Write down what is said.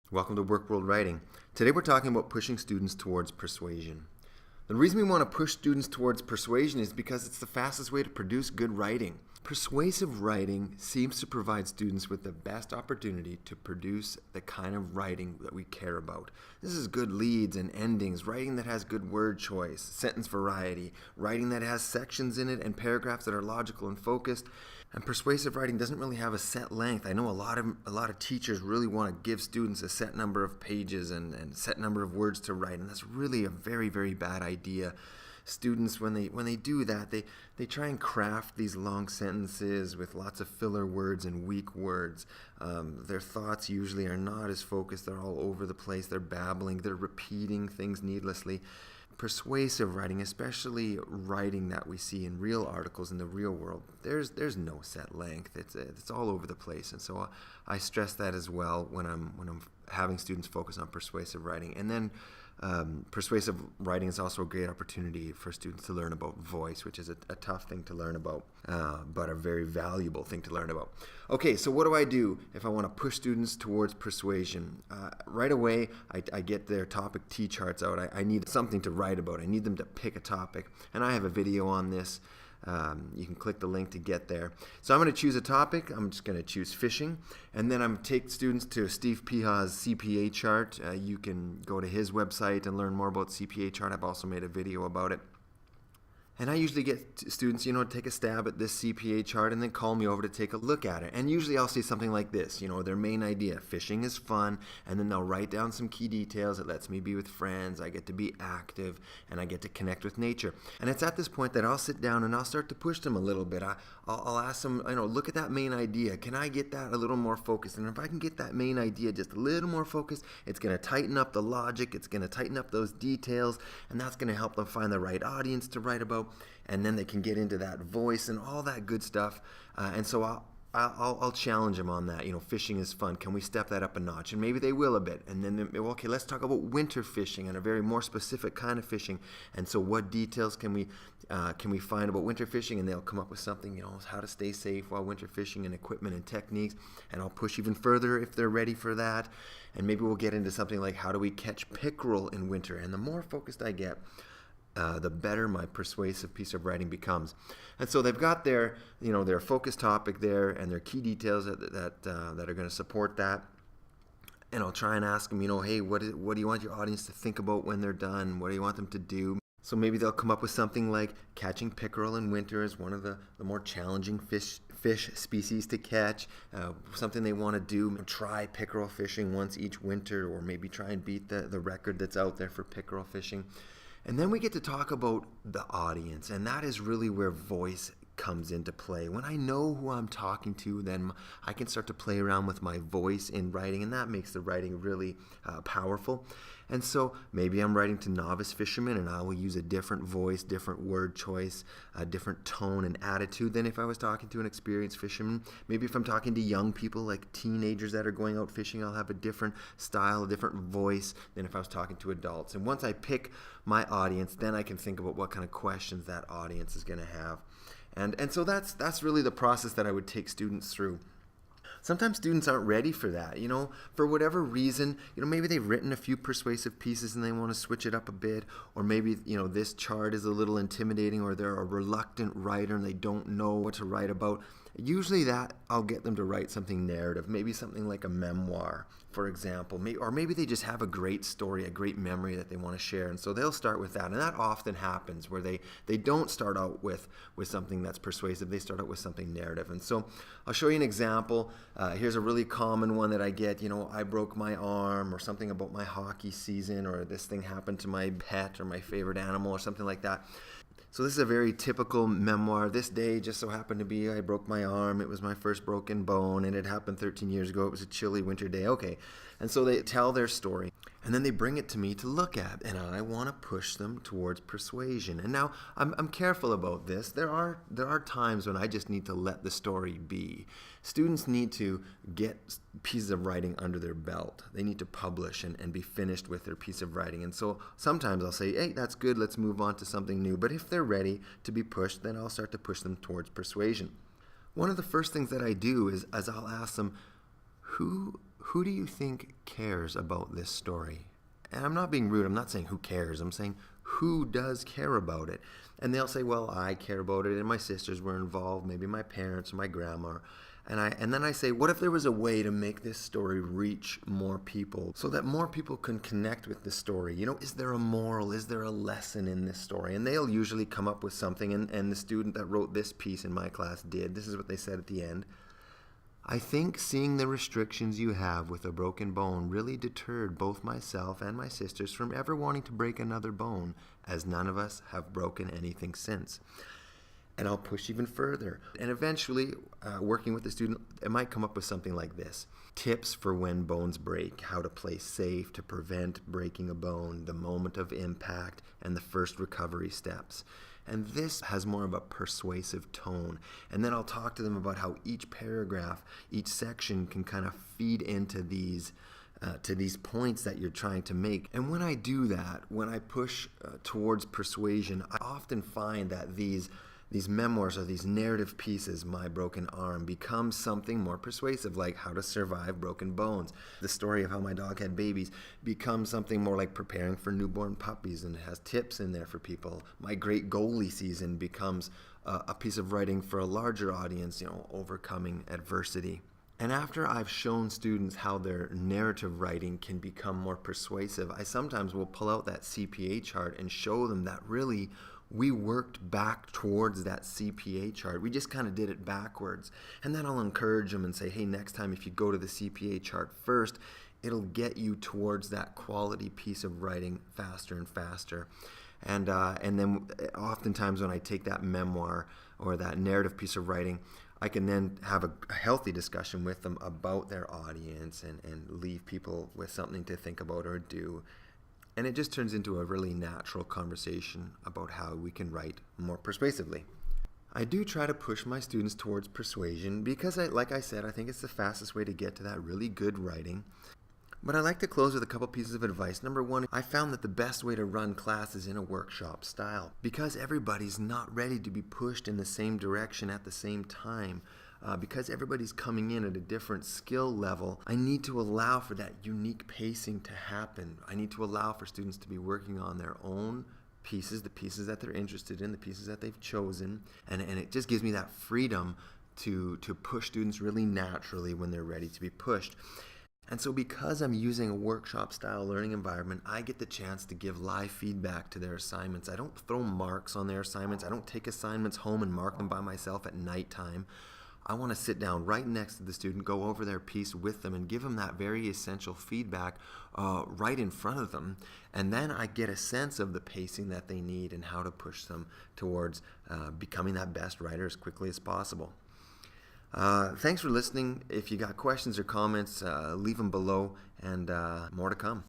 Welcome to Work World Writing. Today we're talking about pushing students towards persuasion. The reason we want to push students towards persuasion is because it's the fastest way to produce good writing. Persuasive writing seems to provide students with the best opportunity to produce the kind of writing that we care about. This is good leads and endings, writing that has good word choice, sentence variety, writing that has sections in it and paragraphs that are logical and focused. And persuasive writing doesn't really have a set length. I know a lot of teachers really want to give students a set number of pages and set number of words to write, and that's really a very, very bad idea. Students, when they do that, they try and craft these long sentences with lots of filler words and weak words. Their thoughts usually are not as focused. They're all over the place. They're babbling. They're repeating things needlessly. Persuasive writing, especially writing that we see in real articles in the real world, there's no set length. It's all over the place, and so I stress that as well when I'm having students focus on persuasive writing. And then persuasive writing is also a great opportunity for students to learn about voice, which is a tough thing to learn about, but a very valuable thing to learn about. Okay, so what do I do if I want to push students towards persuasion? Right away, I get their topic T-charts out. I need something to write about. I need them to pick a topic, and I have a video on this. You can click the link to get there. So I'm going to choose a topic. I'm just going to choose fishing, and then I'm going to take students to Steve Piha's CPA chart. You can go to his website and learn more about CPA chart. I've also made a video about it. And I usually get students, to take a stab at this CPA chart and then call me over to take a look at it. And usually I'll say something like this, their main idea, fishing is fun, and then they'll write down some key details. It lets me be with friends, I get to be active, and I get to connect with nature. And it's at this point that I'll sit down and I'll start to push them a little bit. I'll ask them, look at that main idea. Can I get that a little more focused? And if I can get that main idea just a little more focused, it's going to tighten up the logic, it's going to tighten up those details, and that's going to help them find the right audience to write about. And then they can get into that voice and all that good stuff. And so I'll challenge them on that. Fishing is fun. Can we step that up a notch? And maybe they will a bit. And then, okay, let's talk about winter fishing and a very more specific kind of fishing. And so what details can we find about winter fishing? And they'll come up with something, how to stay safe while winter fishing and equipment and techniques. And I'll push even further if they're ready for that. And maybe we'll get into something like how do we catch pickerel in winter? And the more focused I get, the better my persuasive piece of writing becomes. And so they've got their focus topic there and their key details that are going to support that. And I'll try and ask them, hey, what do you want your audience to think about when they're done? What do you want them to do? So maybe they'll come up with something like catching pickerel in winter is one of the more challenging fish species to catch, something they want to do, try pickerel fishing once each winter, or maybe try and beat the record that's out there for pickerel fishing. And then we get to talk about the audience, and that is really where voice comes into play. When I know who I'm talking to, then I can start to play around with my voice in writing, and that makes the writing really powerful. And so maybe I'm writing to novice fishermen, and I will use a different voice, different word choice, a different tone and attitude than if I was talking to an experienced fisherman. Maybe if I'm talking to young people, like teenagers that are going out fishing, I'll have a different style, a different voice than if I was talking to adults. And once I pick my audience, then I can think about what kind of questions that audience is going to have. And so that's really the process that I would take students through. Sometimes students aren't ready for that, for whatever reason. Maybe they've written a few persuasive pieces and they want to switch it up a bit, or maybe, this chart is a little intimidating, or they're a reluctant writer and they don't know what to write about. Usually that I'll get them to write something narrative, maybe something like a memoir, for example, or maybe they just have a great story, a great memory that they want to share, and so they'll start with that. And that often happens where they don't start out with something that's persuasive, they start out with something narrative. And so I'll show you an example. Here's a really common one that I get, I broke my arm, or something about my hockey season, or this thing happened to my pet or my favorite animal, or something like that. So this is a very typical memoir. This day just so happened to be I broke my arm. It was my first broken bone, and it happened 13 years ago. It was a chilly winter day. Okay. And so they tell their story, and then they bring it to me to look at, and I want to push them towards persuasion. And now I'm careful about this. There are times when I just need to let the story be. Students need to get pieces of writing under their belt. They need to publish and be finished with their piece of writing. And so sometimes I'll say, hey, that's good, let's move on to something new. But if they're ready to be pushed, then I'll start to push them towards persuasion. One of the first things that I do is I'll ask them, who who do you think cares about this story? And I'm not being rude. I'm not saying who cares. I'm saying who does care about it? And they'll say, well, I care about it, and my sisters were involved, maybe my parents or my grandma. And then I say, what if there was a way to make this story reach more people so that more people can connect with the story? You know, is there a moral? Is there a lesson in this story? And they'll usually come up with something, and the student that wrote this piece in my class did. This is what they said at the end. I think seeing the restrictions you have with a broken bone really deterred both myself and my sisters from ever wanting to break another bone, as none of us have broken anything since. And I'll push even further. And eventually, working with the student, it might come up with something like this. Tips for when bones break, how to play safe to prevent breaking a bone, the moment of impact, and the first recovery steps. And this has more of a persuasive tone. And then I'll talk to them about how each paragraph, each section can kind of feed into these points that you're trying to make. And when I do that, when I push towards persuasion, I often find that these memoirs or these narrative pieces, My Broken Arm, become something more persuasive, like How to Survive Broken Bones. The story of how my dog had babies becomes something more like Preparing for Newborn Puppies, and it has tips in there for people. My Great Goalie Season becomes a piece of writing for a larger audience, overcoming adversity. And after I've shown students how their narrative writing can become more persuasive, I sometimes will pull out that CPA chart and show them that really we worked back towards that CPA chart. We just kind of did it backwards. And then I'll encourage them and say, hey, next time if you go to the CPA chart first, it'll get you towards that quality piece of writing faster and faster. And then oftentimes when I take that memoir or that narrative piece of writing, I can then have a healthy discussion with them about their audience and leave people with something to think about or do. And it just turns into a really natural conversation about how we can write more persuasively. I do try to push my students towards persuasion because, like I said, I think it's the fastest way to get to that really good writing. But I like to close with a couple pieces of advice. Number one, I found that the best way to run class is in a workshop style. Because everybody's not ready to be pushed in the same direction at the same time, because everybody's coming in at a different skill level, I need to allow for that unique pacing to happen. I need to allow for students to be working on their own pieces, the pieces that they're interested in, the pieces that they've chosen, and it just gives me that freedom to push students really naturally when they're ready to be pushed. And so because I'm using a workshop-style learning environment, I get the chance to give live feedback to their assignments. I don't throw marks on their assignments. I don't take assignments home and mark them by myself at nighttime. I want to sit down right next to the student, go over their piece with them, and give them that very essential feedback right in front of them. And then I get a sense of the pacing that they need and how to push them towards becoming that best writer as quickly as possible. Thanks for listening. If you got questions or comments, leave them below, and more to come.